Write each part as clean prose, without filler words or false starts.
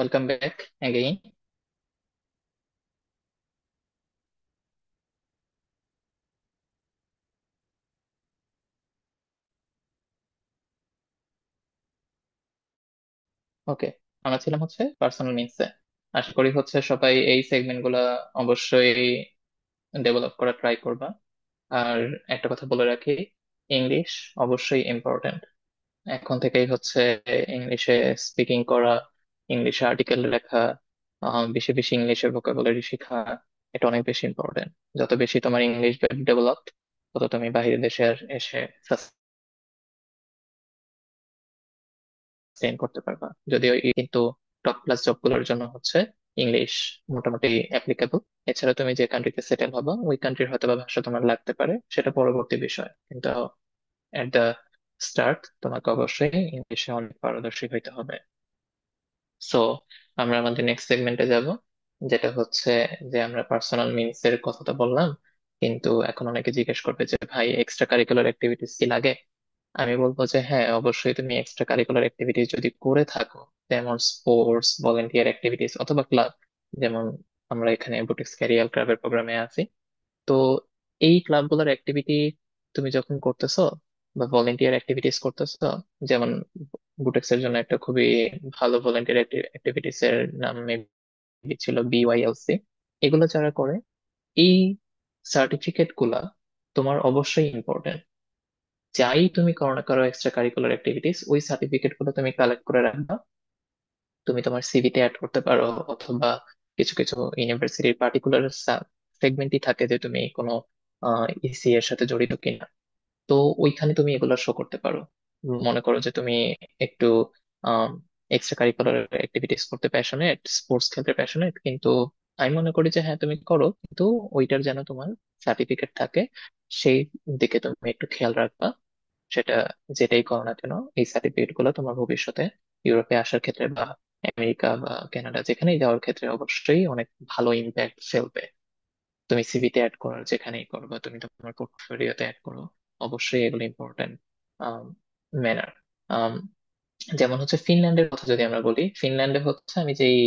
Welcome back again. ওকে, আমরা ছিলাম হচ্ছে পার্সোনাল নিডসে। আশা করি হচ্ছে সবাই এই সেগমেন্ট গুলা অবশ্যই ডেভেলপ করা ট্রাই করবা। আর একটা কথা বলে রাখি, ইংলিশ অবশ্যই ইম্পর্ট্যান্ট। এখন থেকেই হচ্ছে ইংলিশে স্পিকিং করা, ইংলিশে আর্টিকেল লেখা, বেশি বেশি ইংলিশের ভোকাবুলারি শেখা, এটা অনেক বেশি ইম্পর্ট্যান্ট। যত বেশি তোমার ইংলিশ ডেভেলপড, তত তুমি বাইরের দেশে এসে সাস্টেইন করতে পারবা। যদিও কিন্তু টপ ক্লাস জব গুলোর জন্য হচ্ছে ইংলিশ মোটামুটি অ্যাপ্লিকেবল। এছাড়া তুমি যে কান্ট্রিতে সেটেল হবা ওই কান্ট্রির হয়তো বা ভাষা তোমার লাগতে পারে, সেটা পরবর্তী বিষয়। কিন্তু এট দ্য স্টার্ট তোমাকে অবশ্যই ইংলিশে অনেক পারদর্শী হইতে হবে। সো আমরা আমাদের নেক্সট সেগমেন্টে যাব, যেটা হচ্ছে যে আমরা পার্সোনাল মিনস এর কথাটা বললাম, কিন্তু এখন অনেকে জিজ্ঞেস করবে যে ভাই এক্সট্রা কারিকুলার অ্যাক্টিভিটিস কি লাগে। আমি বলবো যে হ্যাঁ, অবশ্যই তুমি এক্সট্রা কারিকুলার অ্যাক্টিভিটিস যদি করে থাকো, যেমন স্পোর্টস, ভলেন্টিয়ার অ্যাক্টিভিটিস অথবা ক্লাব, যেমন আমরা এখানে বুটিক্স ক্যারিয়ার ক্লাবের প্রোগ্রামে আছি। তো এই ক্লাবগুলোর অ্যাক্টিভিটি তুমি যখন করতেছো বা ভলেন্টিয়ার অ্যাক্টিভিটিস করতেছো, যেমন বুটেক্স এর জন্য একটা খুবই ভালো ভলেন্টিয়ার অ্যাক্টিভিটিস এর নাম maybe ছিল BYLC। এগুলো যারা করে, এই সার্টিফিকেট গুলা তোমার অবশ্যই ইম্পর্টেন্ট। যাই তুমি করো না করো এক্সট্রা কারিকুলার অ্যাক্টিভিটিস, ওই সার্টিফিকেট গুলো তুমি কালেক্ট করে রাখবা। তুমি তোমার সিভিতে অ্যাড করতে পারো, অথবা কিছু কিছু ইউনিভার্সিটির পার্টিকুলার সেগমেন্টই থাকে যে তুমি কোনো ইসি এর সাথে জড়িত কিনা। তো ওইখানে তুমি এগুলো শো করতে পারো। মনে করো যে তুমি একটু এক্সট্রা কারিকুলার অ্যাক্টিভিটিস করতে প্যাশনেট, স্পোর্টস খেলতে প্যাশনেট, কিন্তু আমি মনে করি যে হ্যাঁ তুমি করো, কিন্তু ওইটার যেন তোমার সার্টিফিকেট থাকে, সেই দিকে তুমি একটু খেয়াল রাখবা। সেটা যেটাই করো না কেন, এই সার্টিফিকেট গুলো তোমার ভবিষ্যতে ইউরোপে আসার ক্ষেত্রে বা আমেরিকা বা কানাডা যেখানেই যাওয়ার ক্ষেত্রে অবশ্যই অনেক ভালো ইম্প্যাক্ট ফেলবে। তুমি সিভিতে অ্যাড করো, যেখানেই করো, বা তুমি তোমার পোর্টফোলিওতে অ্যাড করো, অবশ্যই এগুলো ইম্পর্টেন্ট ম্যানার। যেমন হচ্ছে ফিনল্যান্ডের কথা যদি আমরা বলি, ফিনল্যান্ডে হচ্ছে আমি যেই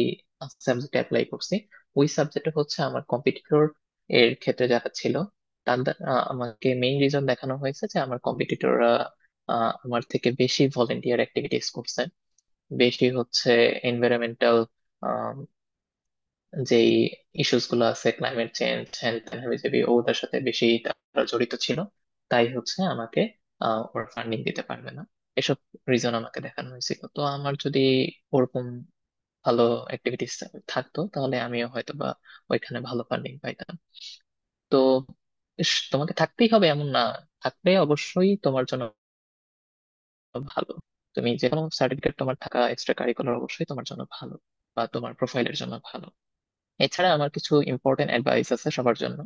সাবজেক্টে অ্যাপ্লাই করছি, ওই সাবজেক্টে হচ্ছে আমার কম্পিটিটর এর ক্ষেত্রে যারা ছিল, তাদের আমাকে মেইন রিজন দেখানো হয়েছে যে আমার কম্পিটিটররা আমার থেকে বেশি ভলেন্টিয়ার অ্যাক্টিভিটিস করছে, বেশি হচ্ছে এনভায়রনমেন্টাল যেই ইস্যুস গুলো আছে, ক্লাইমেট চেঞ্জ হ্যান্ড ত্যান হাবিজাবি, ওদের সাথে বেশি তারা জড়িত ছিল। তাই হচ্ছে আমাকে ওরা ফান্ডিং দিতে পারবে না, এসব রিজন আমাকে দেখানো হয়েছিল। তো আমার যদি ওরকম ভালো অ্যাক্টিভিটিস থাকতো, তাহলে আমিও হয়তো বা ওইখানে ভালো ফান্ডিং পাইতাম। তো তোমাকে থাকতেই হবে এমন না, থাকলে অবশ্যই তোমার জন্য ভালো। তুমি যে কোনো সার্টিফিকেট তোমার থাকা এক্সট্রা কারিকুলার অবশ্যই তোমার জন্য ভালো, বা তোমার প্রোফাইলের জন্য ভালো। এছাড়া আমার কিছু ইম্পর্টেন্ট অ্যাডভাইস আছে সবার জন্য।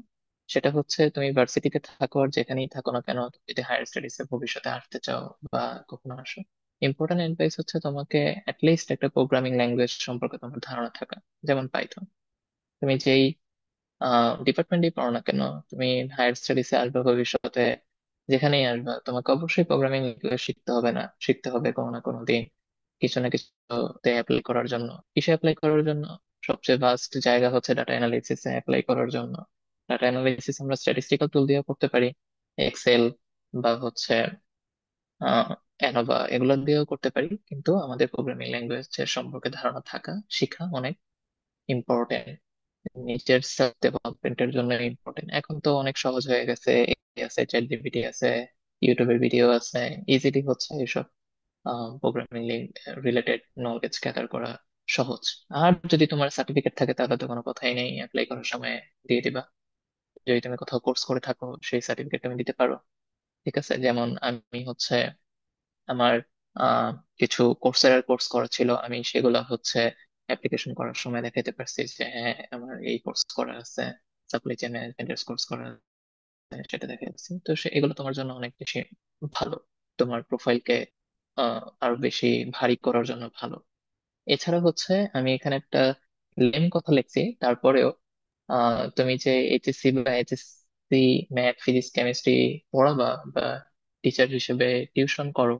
সেটা হচ্ছে তুমি ভার্সিটিতে থাকো আর যেখানেই থাকো না কেন, তুমি যদি হায়ার স্টাডিজ এ ভবিষ্যতে আসতে চাও বা কখনো আসো, ইম্পর্টেন্ট অ্যাডভাইস হচ্ছে তোমাকে অ্যাটলিস্ট একটা প্রোগ্রামিং ল্যাঙ্গুয়েজ সম্পর্কে তোমার ধারণা থাকা, যেমন পাইথন। তুমি যেই ডিপার্টমেন্টই পড়ো না কেন, তুমি হায়ার স্টাডিজে আসবে ভবিষ্যতে, যেখানেই আসবে, তোমাকে অবশ্যই প্রোগ্রামিং ল্যাঙ্গুয়েজ শিখতে হবে, না শিখতে হবে কোনো না কোনো দিন, কিছু না কিছুতে অ্যাপ্লাই করার জন্য। কিসে অ্যাপ্লাই করার জন্য? সবচেয়ে ভাস্ট জায়গা হচ্ছে ডাটা অ্যানালিসিস এ অ্যাপ্লাই করার জন্য। ডাটা অ্যানালিসিস আমরা স্ট্যাটিস্টিক্যাল টুল দিয়ে করতে পারি, এক্সেল বা হচ্ছে অ্যানোভা, এগুলো দিয়েও করতে পারি, কিন্তু আমাদের প্রোগ্রামিং ল্যাঙ্গুয়েজ সম্পর্কে ধারণা থাকা, শিখা অনেক ইম্পর্টেন্ট। নিজের সেলফ ডেভেলপমেন্টের জন্য ইম্পর্টেন্ট। এখন তো অনেক সহজ হয়ে গেছে, AI আছে, চ্যাট জিপিটি আছে, ইউটিউবের ভিডিও আছে, ইজিলি হচ্ছে এসব প্রোগ্রামিং রিলেটেড নলেজ গ্যাদার করা সহজ। আর যদি তোমার সার্টিফিকেট থাকে তাহলে তো কোনো কথাই নেই, অ্যাপ্লাই করার সময় দিয়ে দিবা। যদি তুমি কোথাও কোর্স করে থাকো, সেই সার্টিফিকেট তুমি দিতে পারো। ঠিক আছে, যেমন আমি হচ্ছে আমার আহ কিছু কোর্সের কোর্স করা ছিল, আমি সেগুলো হচ্ছে অ্যাপ্লিকেশন করার সময় দেখাতে পারছি যে হ্যাঁ আমার এই কোর্স করা আছে, সাপ্লাই চেইন ম্যানেজমেন্টের কোর্স করা আছে, সেটা দেখা যাচ্ছে। তো এগুলো তোমার জন্য অনেক বেশি ভালো, তোমার প্রোফাইলকে আরো বেশি ভারী করার জন্য ভালো। এছাড়া হচ্ছে আমি এখানে একটা লেম কথা লিখছি, তারপরেও তুমি যে এইচএসসি বা এইচএসসি ম্যাথ, ফিজিক্স, কেমিস্ট্রি পড়াবা বা টিচার হিসেবে টিউশন করো,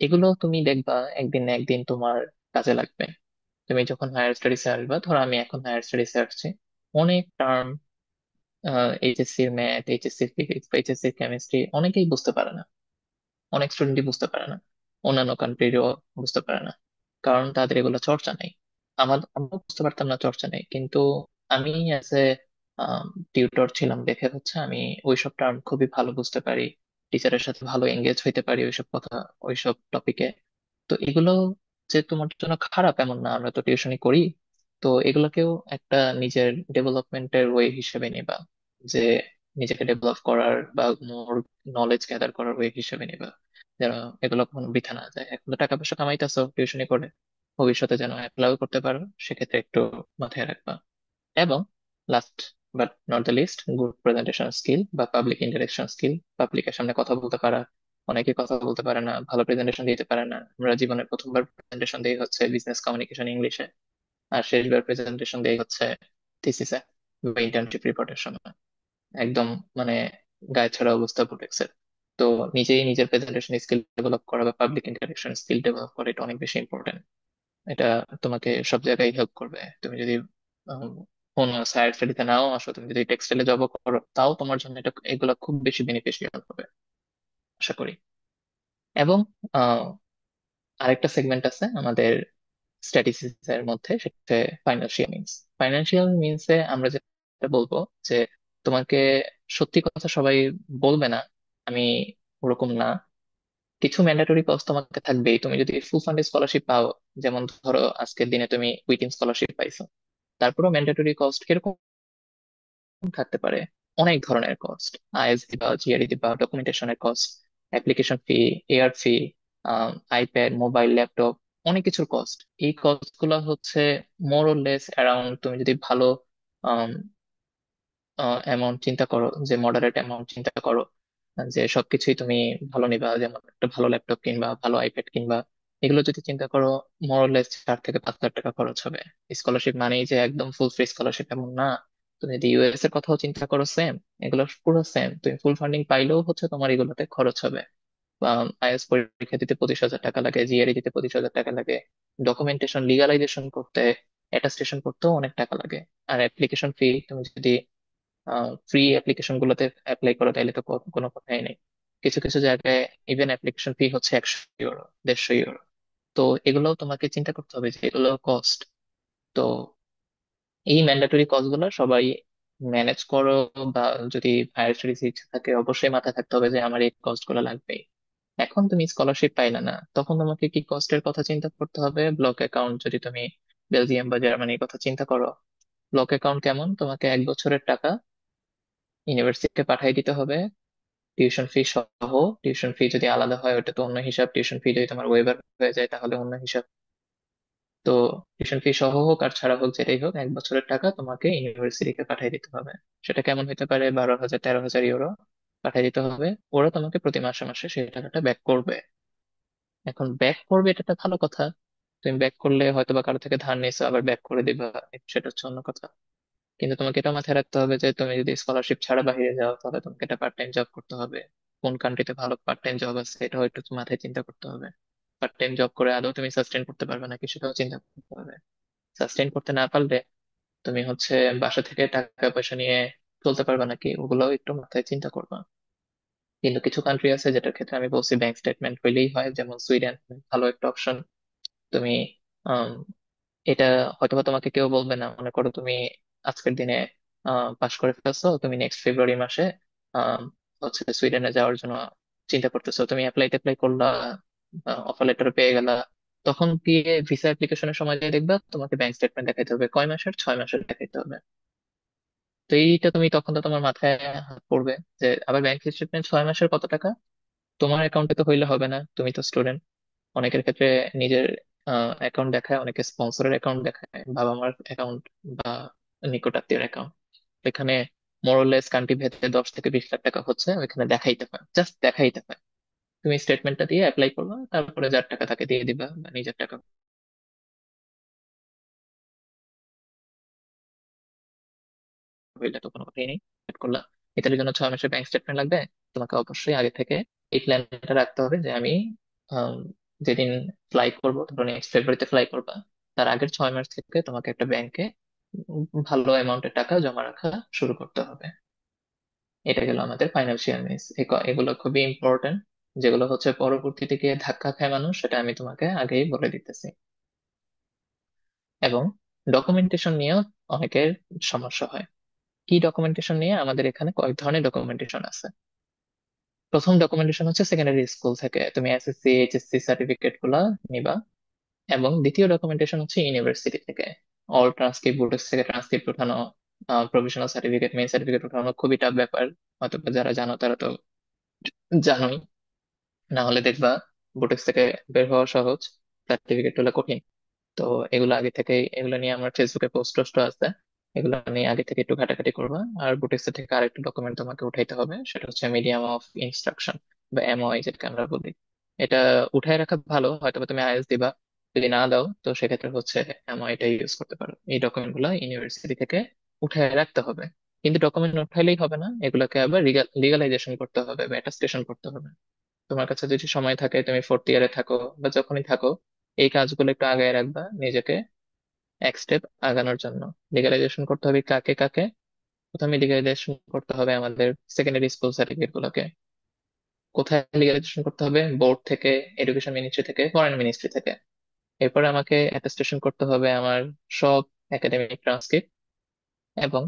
এগুলো তুমি দেখবা একদিন না একদিন তোমার কাজে লাগবে। তুমি যখন হায়ার স্টাডিজে আসবা, ধরো আমি এখন হায়ার স্টাডিজে আসছি, অনেক টার্ম, এইচএসসির ম্যাথ, এইচএসসির ফিজিক্স বা এইচএসসির কেমিস্ট্রি অনেকেই বুঝতে পারে না, অনেক স্টুডেন্টই বুঝতে পারে না, অন্যান্য কান্ট্রিরও বুঝতে পারে না, কারণ তাদের এগুলো চর্চা নেই। আমরা বুঝতে পারতাম না, চর্চা নেই, কিন্তু আমি অ্যাজ এ টিউটর ছিলাম দেখে হচ্ছে আমি ওইসব টার্ম খুবই ভালো বুঝতে পারি, টিচারের সাথে ভালো এঙ্গেজ হইতে পারি ওইসব কথা, ওইসব টপিকে। তো এগুলো যে তোমার জন্য খারাপ এমন না, আমরা তো টিউশনি করি। তো এগুলোকেও একটা নিজের ডেভেলপমেন্টের ওয়ে হিসেবে নিবা, যে নিজেকে ডেভেলপ করার বা মোর নলেজ গ্যাদার করার ওয়ে হিসেবে নিবা, যেন এগুলো কখনো বৃথা না যায়। এখন তো টাকা পয়সা কামাইতেছো টিউশনি করে, ভবিষ্যতে যেন অ্যাপ্লাইও করতে পারো, সেক্ষেত্রে একটু মাথায় রাখবা। এবং last but not the least, good presentation skill বা পাবলিক ইন্টারেকশন স্কিল, পাবলিকের সামনে কথা বলতে পারা। অনেকে কথা বলতে পারে না, ভালো প্রেজেন্টেশন দিতে পারে না। আমরা জীবনে প্রথমবার প্রেজেন্টেশন দিই হচ্ছে বিজনেস কমিউনিকেশন ইংলিশে, আর শেষবার প্রেজেন্টেশন দিই হচ্ছে থিসিসে বা ইন্টার্নশিপ রিপোর্টের সময়। একদম মানে গায়ে ছাড়া অবস্থা বুটেক্সের। তো নিজেই নিজের প্রেজেন্টেশন স্কিল ডেভেলপ করা বা পাবলিক ইন্টারেকশন স্কিল ডেভেলপ করা, এটা অনেক বেশি ইম্পর্টেন্ট। এটা তোমাকে সব জায়গায় হেল্প করবে। তুমি যদি কোন হায়ার স্টাডিতে নাও আসো, তুমি যদি টেক্সটাইলে জব করো, তাও তোমার জন্য এটা, এগুলা খুব বেশি বেনিফিশিয়াল হবে আশা করি। এবং আহ, আরেকটা সেগমেন্ট আছে আমাদের স্ট্যাটিস্টিক্স এর মধ্যে, সেটা ফাইন্যান্সিয়াল মিনস। ফাইন্যান্সিয়াল মিনসে আমরা যেটা বলবো যে তোমাকে সত্যি কথা সবাই বলবে না, আমি ওরকম না, কিছু ম্যান্ডেটরি কস্ট তোমাকে থাকবেই। তুমি যদি ফুল ফান্ডেড স্কলারশিপ পাও, যেমন ধরো আজকের দিনে তুমি উইটিং স্কলারশিপ পাইছো, তারপরেও ম্যান্ডেটরি কস্ট কিরকম থাকতে পারে? অনেক ধরনের কস্ট, আইএস দিবা, জিআরই দিবা, ডকুমেন্টেশনের কস্ট, অ্যাপ্লিকেশন ফি, এয়ার ফি, আইপ্যাড, মোবাইল, ল্যাপটপ, অনেক কিছুর কস্ট। এই কস্ট গুলো হচ্ছে মোর অর লেস অ্যারাউন্ড, তুমি যদি ভালো অ্যামাউন্ট চিন্তা করো, যে মডারেট অ্যামাউন্ট চিন্তা করো, যে সবকিছুই তুমি ভালো নিবা, যেমন একটা ভালো ল্যাপটপ কিনবা, ভালো আইপ্যাড কিনবা, এগুলো যদি চিন্তা করো, মোরলেস 4 থেকে 5 লাখ টাকা খরচ হবে। স্কলারশিপ মানেই যে একদম ফুল ফ্রি স্কলারশিপ এমন না। তুমি যদি ইউএস এর কথাও চিন্তা করো, সেম, এগুলো পুরো সেম। তুমি ফুল ফান্ডিং পাইলেও হচ্ছে তোমার এগুলোতে খরচ হবে। আইএস পরীক্ষা দিতে 25,000 টাকা লাগে, জিআরই দিতে 25,000 টাকা লাগে, ডকুমেন্টেশন লিগালাইজেশন করতে, অ্যাটাস্টেশন করতেও অনেক টাকা লাগে। আর অ্যাপ্লিকেশন ফি, তুমি যদি ফ্রি অ্যাপ্লিকেশন গুলোতে অ্যাপ্লাই করো তাহলে তো কোনো কথাই নেই। কিছু কিছু জায়গায় ইভেন অ্যাপ্লিকেশন ফি হচ্ছে 100 ইউরো, 150 ইউরো। তো এগুলোও তোমাকে চিন্তা করতে হবে যে এগুলো কস্ট। তো এই ম্যান্ডেটরি কস্ট গুলো সবাই ম্যানেজ করো, বা যদি হায়ার স্টাডিজ ইচ্ছা থাকে অবশ্যই মাথায় থাকতে হবে যে আমার এই কস্ট গুলো লাগবে। এখন তুমি স্কলারশিপ পাইলে না, তখন তোমাকে কি কস্টের কথা চিন্তা করতে হবে? ব্লক অ্যাকাউন্ট, যদি তুমি বেলজিয়াম বা জার্মানির কথা চিন্তা করো, ব্লক অ্যাকাউন্ট কেমন, তোমাকে 1 বছরের টাকা ইউনিভার্সিটিতে পাঠিয়ে দিতে হবে, টিউশন ফি সহ। টিউশন ফি যদি আলাদা হয় ওটা তো অন্য হিসাব, টিউশন ফি যদি তোমার ওয়েবার হয়ে যায় তাহলে অন্য হিসাব। তো টিউশন ফি সহ হোক আর ছাড়া হোক, যেটাই হোক, 1 বছরের টাকা তোমাকে ইউনিভার্সিটিকে পাঠিয়ে দিতে হবে। সেটা কেমন হতে পারে, 12,000 13,000 ইউরো পাঠিয়ে দিতে হবে। ওরা তোমাকে প্রতি মাসে মাসে সেই টাকাটা ব্যাক করবে। এখন ব্যাক করবে, এটা একটা ভালো কথা। তুমি ব্যাক করলে হয়তো বা কারো থেকে ধার নিয়েছো, আবার ব্যাক করে দিবা, সেটা হচ্ছে অন্য কথা। কিন্তু তোমাকে এটা মাথায় রাখতে হবে যে তুমি যদি স্কলারশিপ ছাড়া বাইরে যাও, তাহলে তোমাকে একটা পার্ট টাইম জব করতে হবে। কোন কান্ট্রিতে ভালো পার্ট টাইম জব আছে এটাও একটু মাথায় চিন্তা করতে হবে। পার্ট টাইম জব করে আদৌ তুমি সাস্টেন করতে পারবে নাকি সেটাও চিন্তা করতে হবে। সাস্টেন করতে না পারলে তুমি হচ্ছে বাসা থেকে টাকা পয়সা নিয়ে চলতে পারবে নাকি, ওগুলোও একটু মাথায় চিন্তা করবা। কিন্তু কিছু কান্ট্রি আছে যেটার ক্ষেত্রে আমি বলছি ব্যাংক স্টেটমেন্ট হইলেই হয়, যেমন সুইডেন, ভালো একটা অপশন। তুমি এটা হয়তোবা তোমাকে কেউ বলবে না, মনে করো তুমি আজকের দিনে পাশ করে ফেলছো, তুমি নেক্সট ফেব্রুয়ারি মাসে আহ, হচ্ছে সুইডেনে যাওয়ার জন্য চিন্তা করতেছো, তুমি অ্যাপ্লাই ট্যাপ্লাই করলা, অফার লেটার পেয়ে গেলা, তখন গিয়ে ভিসা অ্যাপ্লিকেশনের সময় দিয়ে দেখবা তোমাকে ব্যাংক স্টেটমেন্ট দেখাইতে হবে কয় মাসের, 6 মাসের দেখাইতে হবে। তো এইটা তুমি তখন তো তোমার মাথায় হাত পড়বে যে আবার ব্যাংক স্টেটমেন্ট 6 মাসের কত টাকা, তোমার অ্যাকাউন্টে তো হইলে হবে না, তুমি তো স্টুডেন্ট। অনেকের ক্ষেত্রে নিজের অ্যাকাউন্ট দেখায়, অনেকে স্পন্সরের অ্যাকাউন্ট দেখায়, বাবা মার অ্যাকাউন্ট বা নিকটাত্মীয়ের অ্যাকাউন্ট। এখানে মোরলেস কান্ট্রি ভেদে 10 থেকে 20 লাখ টাকা হচ্ছে ওইখানে দেখাইতে হয়, জাস্ট দেখাইতে হয়। তুমি স্টেটমেন্টটা দিয়ে অ্যাপ্লাই করবা, তারপরে যার টাকা তাকে দিয়ে দিবা, বা নিজের টাকা হইলে তো কোনো কথাই নেই, Add করলা। ইতালির জন্য 6 মাসের ব্যাংক স্টেটমেন্ট লাগবে। তোমাকে অবশ্যই আগে থেকে এই প্ল্যানটা রাখতে হবে যে আমি আম, যেদিন ফ্লাই করবো, ধরো নেক্সট ফেব্রুয়ারিতে ফ্লাই করবা, তার আগের 6 মাস থেকে তোমাকে একটা ব্যাংকে ভালো অ্যামাউন্টের টাকা জমা রাখা শুরু করতে হবে। এটা গেল আমাদের ফাইন্যান্সিয়াল মিস। এগুলো খুবই ইম্পর্টেন্ট, যেগুলো হচ্ছে পরবর্তীতে গিয়ে ধাক্কা খায় মানুষ, সেটা আমি তোমাকে আগেই বলে দিতেছি। এবং ডকুমেন্টেশন নিয়েও অনেকের সমস্যা হয়। কি ডকুমেন্টেশন নিয়ে? আমাদের এখানে কয়েক ধরনের ডকুমেন্টেশন আছে। প্রথম ডকুমেন্টেশন হচ্ছে সেকেন্ডারি স্কুল থেকে তুমি এসএসসি এইচএসসি সার্টিফিকেট গুলা নিবা। এবং দ্বিতীয় ডকুমেন্টেশন হচ্ছে ইউনিভার্সিটি থেকে অল ট্রান্সক্রিপ্ট, বুটেক্স থেকে ট্রান্সক্রিপ্ট ওঠানো, প্রভিশনাল সার্টিফিকেট, মেইন সার্টিফিকেট ওঠানো খুবই টাফ ব্যাপার। হয়তো বা যারা জানো তারা তো জানোই, না হলে দেখবা বুটেক্স থেকে বের হওয়া সহজ, সার্টিফিকেট গুলো কঠিন। তো এগুলো আগে থেকে, এগুলো নিয়ে আমার ফেসবুকে পোস্ট টোস্ট আছে, এগুলো নিয়ে আগে থেকে একটু ঘাটাঘাটি করবা। আর বুটেক্স থেকে আরেকটা ডকুমেন্ট তোমাকে উঠাইতে হবে, সেটা হচ্ছে মিডিয়াম অফ ইনস্ট্রাকশন বা এমওআই যেটাকে আমরা বলি। এটা উঠায় রাখা ভালো, হয়তো বা তুমি আইএলটিএস দিবা, যদি না দাও তো সেক্ষেত্রে হচ্ছে এমওআইটা ইউজ করতে পারো। এই ডকুমেন্ট গুলো ইউনিভার্সিটি থেকে উঠায় রাখতে হবে। কিন্তু ডকুমেন্ট উঠাইলেই হবে না, এগুলোকে আবার লিগালাইজেশন করতে হবে বা অ্যাটাস্টেশন করতে হবে। তোমার কাছে যদি সময় থাকে, তুমি ফোর্থ ইয়ারে থাকো বা যখনই থাকো, এই কাজগুলো একটু আগায় রাখবা নিজেকে এক স্টেপ আগানোর জন্য। লিগালাইজেশন করতে হবে কাকে কাকে? প্রথমে লিগালাইজেশন করতে হবে আমাদের সেকেন্ডারি স্কুল সার্টিফিকেট গুলোকে। কোথায় লিগালাইজেশন করতে হবে? বোর্ড থেকে, এডুকেশন মিনিস্ট্রি থেকে, ফরেন মিনিস্ট্রি থেকে। এরপরে আমাকে অ্যাটেস্টেশন করতে হবে আমার সব একাডেমিক ট্রান্সক্রিপ্ট এবং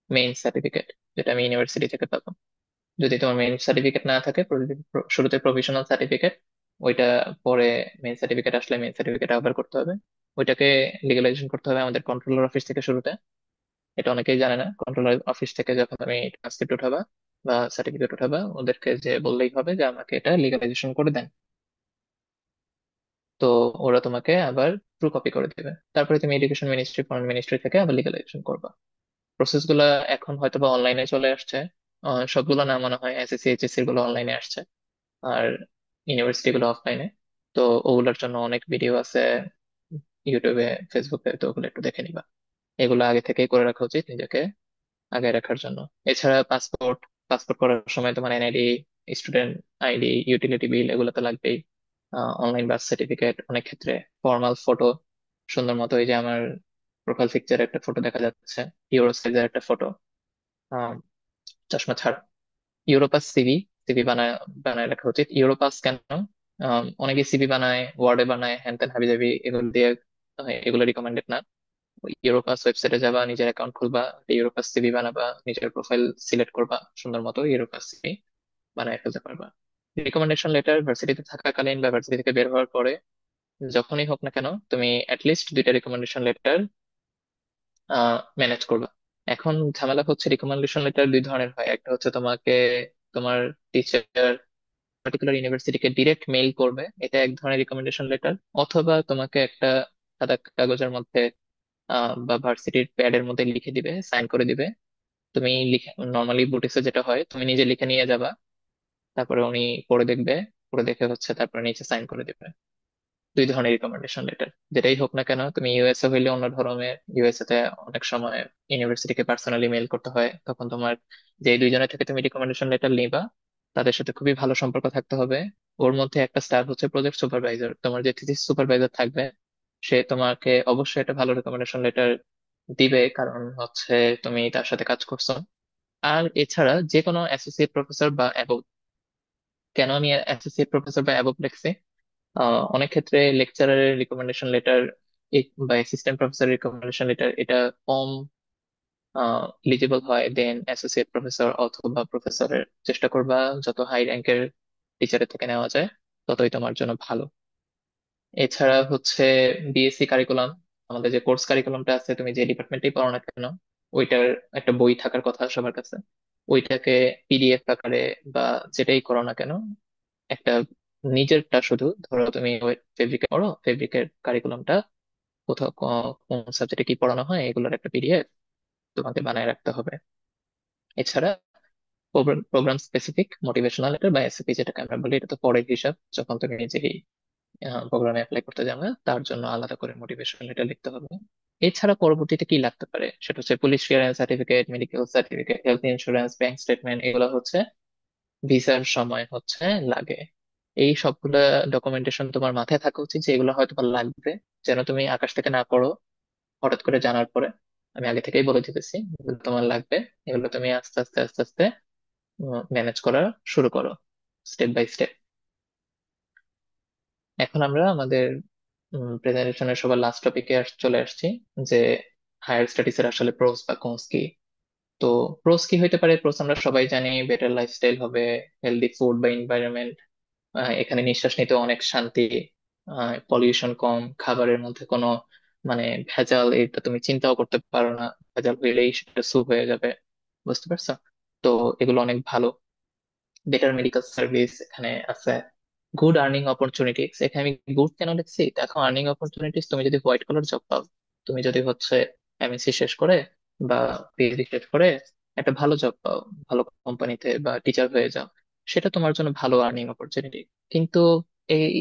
মেইন সার্টিফিকেট, যেটা আমি ইউনিভার্সিটি থেকে পাবো। যদি তোমার মেইন সার্টিফিকেট না থাকে, শুরুতে প্রভিশনাল সার্টিফিকেট, ওইটা পরে মেইন সার্টিফিকেট আসলে মেইন সার্টিফিকেট আবার করতে হবে। ওইটাকে লিগালাইজেশন করতে হবে আমাদের কন্ট্রোলার অফিস থেকে শুরুতে। এটা অনেকেই জানে না, কন্ট্রোলার অফিস থেকে যখন তুমি ট্রান্সক্রিপ্ট উঠাবা বা সার্টিফিকেট উঠাবা, ওদেরকে যে বললেই হবে যে আমাকে এটা লিগালাইজেশন করে দেন। তো ওরা তোমাকে আবার ট্রু কপি করে দেবে। তারপরে তুমি এডুকেশন মিনিস্ট্রি, ফরেন মিনিস্ট্রি থেকে আবার লিগালাইজেশন করবা। প্রসেস গুলা এখন হয়তো বা অনলাইনে চলে আসছে। সবগুলো না মনে হয়, এসএসসি এইচএসসি গুলো অনলাইনে আসছে, আর ইউনিভার্সিটি গুলো অফলাইনে। তো ওগুলোর জন্য অনেক ভিডিও আছে ইউটিউবে, ফেসবুকে, তো ওগুলো একটু দেখে নিবা। এগুলো আগে থেকেই করে রাখা উচিত নিজেকে আগে রাখার জন্য। এছাড়া পাসপোর্ট, পাসপোর্ট করার সময় তোমার NID, student ID, utility bill, এগুলো তো লাগবেই। অনলাইন বার্থ সার্টিফিকেট, অনেক ক্ষেত্রে ফর্মাল ফটো, সুন্দর মতো। এই যে আমার প্রোফাইল পিকচারে একটা ফটো দেখা যাচ্ছে, ইউরো সাইজের একটা ফটো, চশমা ছাড়া। ইউরোপাস সিভি, সিভি বানায় বানায় রাখা উচিত। ইউরোপাস কেন? অনেকে সিভি বানায়, ওয়ার্ডে বানায়, হ্যান ত্যান হাবি জাবি, এগুলো দিয়ে এগুলো রিকমেন্ডেড না। ইউরোপাস ওয়েবসাইটে যাবা, নিজের অ্যাকাউন্ট খুলবা, ইউরোপাস সিভি বানাবা, নিজের প্রোফাইল সিলেক্ট করবা, সুন্দর মতো ইউরোপাস সিভি বানায় ফেলতে পারবা। রিকমেন্ডেশন লেটার ভার্সিটিতে থাকাকালীন বা ভার্সিটি থেকে বের হওয়ার পরে, যখনই হোক না কেন, তুমি অ্যাটলিস্ট দুইটা রিকমেন্ডেশন লেটার ম্যানেজ করবা। এখন ঝামেলা হচ্ছে রিকমেন্ডেশন লেটার দুই ধরনের হয়। একটা হচ্ছে তোমাকে তোমার টিচার পার্টিকুলার ইউনিভার্সিটিকে ডিরেক্ট মেইল করবে, এটা এক ধরনের রিকমেন্ডেশন লেটার। অথবা তোমাকে একটা সাদা কাগজের মধ্যে বা ভার্সিটির প্যাডের মধ্যে লিখে দিবে, সাইন করে দিবে। তুমি লিখে, নর্মালি বুটিক্সে যেটা হয়, তুমি নিজে লিখে নিয়ে যাবা, তারপরে উনি পড়ে দেখবে, পড়ে দেখে হচ্ছে তারপরে নিচে সাইন করে দিবে। দুই ধরনের রিকমেন্ডেশন লেটার। যেটাই হোক না কেন, তুমি ইউএসএ হইলে অন্য ধরনের। ইউএসএ তে অনেক সময় ইউনিভার্সিটিকে পার্সোনালি মেইল করতে হয়, তখন তোমার যে দুইজনের থেকে তুমি রিকমেন্ডেশন লেটার নিবা, তাদের সাথে খুবই ভালো সম্পর্ক থাকতে হবে। ওর মধ্যে একটা স্টার হচ্ছে প্রজেক্ট সুপারভাইজার, তোমার যে থিসিস সুপারভাইজার থাকবে, সে তোমাকে অবশ্যই একটা ভালো রিকমেন্ডেশন লেটার দিবে, কারণ হচ্ছে তুমি তার সাথে কাজ করছো। আর এছাড়া যে কোনো অ্যাসোসিয়েট প্রফেসর বা অ্যাবভ। কেন আমি অ্যাসোসিয়েট প্রফেসর বা অ্যাবভ লিখছি? অনেক ক্ষেত্রে লেকচারারের রিকমেন্ডেশন লেটার বা অ্যাসিস্ট্যান্ট প্রফেসর রিকমেন্ডেশন লেটার এটা কম এলিজিবল হয় দেন অ্যাসোসিয়েট প্রফেসর অথবা প্রফেসরের। চেষ্টা করবা যত হাই র্যাঙ্কের টিচারের থেকে নেওয়া যায়, ততই তোমার জন্য ভালো। এছাড়া হচ্ছে বিএসসি কারিকুলাম, আমাদের যে কোর্স কারিকুলামটা আছে, তুমি যে ডিপার্টমেন্টেই পড়ো না কেন, ওইটার একটা বই থাকার কথা সবার কাছে। ওইটাকে পিডিএফ আকারে বা যেটাই করো না কেন, একটা নিজেরটা, শুধু ধরো তুমি ফেব্রিকে পড়ো, ফেব্রিকের কারিকুলামটা কোথাও কোন সাবজেক্টে কি পড়ানো হয়, এগুলোর একটা পিডিএফ তোমাকে বানায় রাখতে হবে। এছাড়া প্রোগ্রাম স্পেসিফিক মোটিভেশনাল লেটার বা এসএপি যেটাকে আমরা বলি, এটা তো পরের হিসাব। যখন তুমি নিজেই প্রোগ্রামে অ্যাপ্লাই করতে যাবে, তার জন্য আলাদা করে মোটিভেশনাল লেটার লিখতে হবে। এছাড়া পরবর্তীতে কি লাগতে পারে, সেটা হচ্ছে police clearance certificate, medical certificate, health insurance, bank statement, এগুলো হচ্ছে ভিসার সময় হচ্ছে লাগে। এই সবগুলা ডকুমেন্টেশন তোমার মাথায় থাকা উচিত যে এগুলো হয়তো বা লাগবে। যেন তুমি আকাশ থেকে না পড়ো হঠাৎ করে জানার পরে। আমি আগে থেকেই বলে দিতেছি এগুলো তোমার লাগবে। এগুলো তুমি আস্তে আস্তে আস্তে আস্তে ম্যানেজ করা শুরু করো, স্টেপ বাই স্টেপ। এখন আমরা আমাদের প্রেজেন্টেশনের সবার লাস্ট টপিকে চলে আসছি, যে হায়ার স্টাডিজ এর আসলে প্রোস বা কনস কি। তো প্রোস কি হইতে পারে? প্রোস আমরা সবাই জানি, বেটার লাইফস্টাইল হবে, হেলদি ফুড বা এনভায়রনমেন্ট, এখানে নিঃশ্বাস নিতে অনেক শান্তি, পলিউশন কম, খাবারের মধ্যে কোনো মানে ভেজাল এটা তুমি চিন্তাও করতে পারো না, ভেজাল হইলেই সেটা স্যুপ হয়ে যাবে। বুঝতে পারছো? তো এগুলো অনেক ভালো। বেটার মেডিকেল সার্ভিস এখানে আছে। গুড আর্নিং অপরচুনিটিস, এখানে আমি গুড কেন লিখছি দেখো, আর্নিং অপরচুনিটিস তুমি যদি হোয়াইট কলার জব পাও, তুমি যদি হচ্ছে এমএসসি শেষ করে বা পিএইচডি শেষ করে একটা ভালো জব পাও, ভালো কোম্পানিতে বা টিচার হয়ে যাও, সেটা তোমার জন্য ভালো আর্নিং অপরচুনিটি। কিন্তু এই